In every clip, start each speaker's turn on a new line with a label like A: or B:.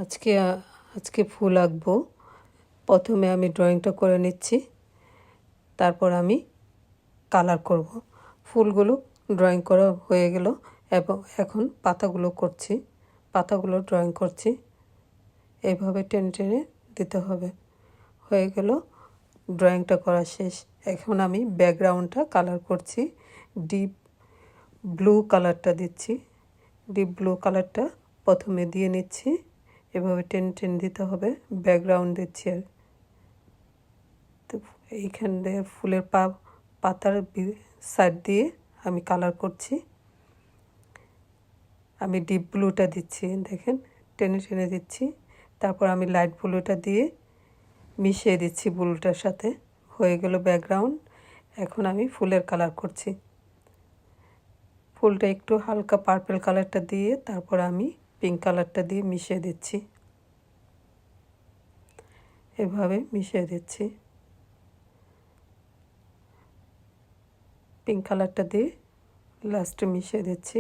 A: আজকে আজকে ফুল আঁকবো। প্রথমে আমি ড্রয়িংটা করে নিচ্ছি, তারপর আমি কালার করব। ফুলগুলো ড্রয়িং করা হয়ে গেল এবং এখন পাতাগুলো করছি, পাতাগুলো ড্রয়িং করছি। এইভাবে টেনে টেনে দিতে হবে। হয়ে গেল, ড্রয়িংটা করা শেষ। এখন আমি ব্যাকগ্রাউন্ডটা কালার করছি। ডিপ ব্লু কালারটা দিচ্ছি। ডিপ ব্লু কালারটা প্রথমে দিয়ে নিচ্ছি, এভাবে টেনে টেনে দিতে হবে। ব্যাকগ্রাউন্ড দিচ্ছি। আর তো এইখান দিয়ে ফুলের পাতার সাইড দিয়ে আমি কালার করছি। আমি ডিপ ব্লুটা দিচ্ছি, দেখেন টেনে টেনে দিচ্ছি। তারপর আমি লাইট ব্লুটা দিয়ে মিশিয়ে দিচ্ছি ব্লুটার সাথে। হয়ে গেল ব্যাকগ্রাউন্ড। এখন আমি ফুলের কালার করছি। ফুলটা একটু হালকা পার্পল কালারটা দিয়ে তারপর আমি পিঙ্ক কালারটা দিয়ে মিশিয়ে দিচ্ছি। এভাবে মিশিয়ে দিচ্ছি। পিঙ্ক কালারটা দিয়ে লাস্টে মিশিয়ে দিচ্ছি।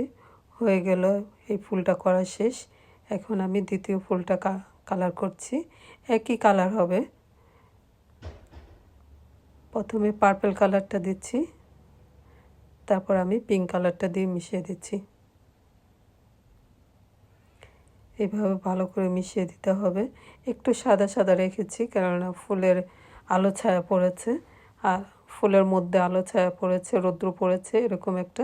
A: হয়ে গেল, এই ফুলটা করা শেষ। এখন আমি দ্বিতীয় ফুলটা কালার করছি। একই কালার হবে। প্রথমে পার্পল কালারটা দিচ্ছি, তারপর আমি পিঙ্ক কালারটা দিয়ে মিশিয়ে দিচ্ছি। এভাবে ভালো করে মিশিয়ে দিতে হবে। একটু সাদা সাদা রেখেছি, কেননা ফুলের আলো ছায়া পড়েছে, আর ফুলের মধ্যে আলো ছায়া পড়েছে, রৌদ্র পড়েছে, এরকম একটা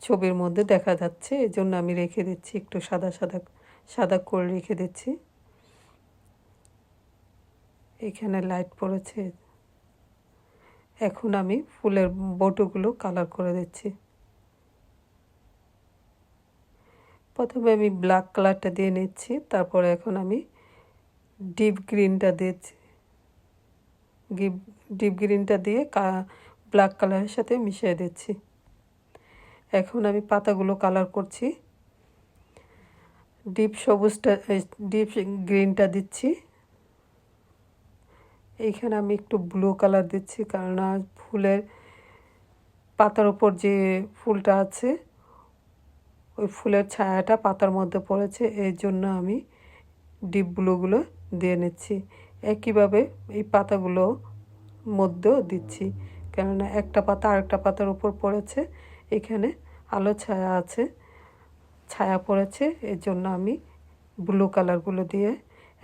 A: ছবির মধ্যে দেখা যাচ্ছে। এই জন্য আমি রেখে দিচ্ছি, একটু সাদা সাদা সাদা করে রেখে দিচ্ছি। এখানে লাইট পড়েছে। এখন আমি ফুলের বটুগুলো কালার করে দিচ্ছি। প্রথমে আমি ব্ল্যাক কালারটা দিয়ে নিচ্ছি, তারপরে এখন আমি ডিপ গ্রিনটা দিচ্ছি। ডিপ গ্রিনটা দিয়ে ব্ল্যাক কালারের সাথে মিশিয়ে দিচ্ছি। এখন আমি পাতাগুলো কালার করছি। ডিপ সবুজটা, ডিপ গ্রিনটা দিচ্ছি। এইখানে আমি একটু ব্লু কালার দিচ্ছি, কারণ ফুলের পাতার উপর যে ফুলটা আছে ওই ফুলের ছায়াটা পাতার মধ্যে পড়েছে, এই জন্য আমি ডিপ ব্লুগুলো দিয়ে নিচ্ছি। একইভাবে এই পাতাগুলো মধ্যেও দিচ্ছি, কেননা একটা পাতা আরেকটা পাতার উপর পড়েছে, এখানে আলো ছায়া আছে, ছায়া পড়েছে, এর জন্য আমি ব্লু কালারগুলো দিয়ে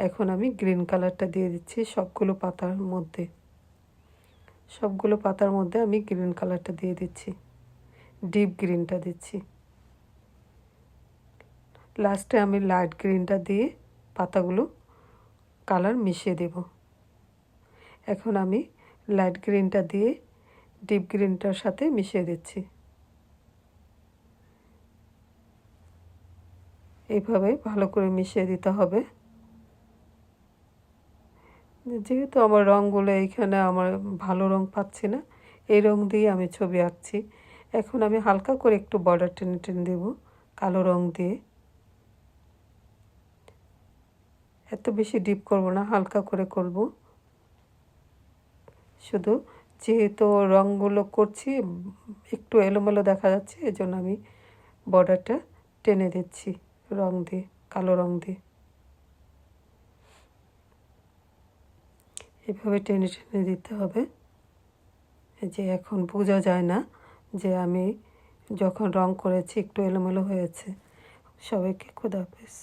A: এখন আমি গ্রিন কালারটা দিয়ে দিচ্ছি সবগুলো পাতার মধ্যে। সবগুলো পাতার মধ্যে আমি গ্রিন কালারটা দিয়ে দিচ্ছি, ডিপ গ্রিনটা দিচ্ছি। লাস্টে আমি লাইট গ্রিনটা দিয়ে পাতাগুলো কালার মিশিয়ে দেব। এখন আমি লাইট গ্রিনটা দিয়ে ডিপ গ্রিনটার সাথে মিশিয়ে দিচ্ছি। এইভাবে ভালো করে মিশিয়ে দিতে হবে। যেহেতু আমার রঙগুলো এইখানে আমার ভালো রং পাচ্ছি না, এই রং দিয়ে আমি ছবি আঁকছি। এখন আমি হালকা করে একটু বর্ডার টেনে টেনে দেব কালো রং দিয়ে। এত বেশি ডিপ করব না, হালকা করে করব। শুধু যেহেতু রঙগুলো করছি একটু এলোমেলো দেখা যাচ্ছে, এজন্য আমি বর্ডারটা টেনে দিচ্ছি রং দিয়ে, কালো রং দিয়ে। এভাবে টেনে টেনে দিতে হবে। যে এখন বোঝা যায় না যে আমি যখন রং করেছি একটু এলোমেলো হয়েছে। সবাইকে খোদা হাফেজ।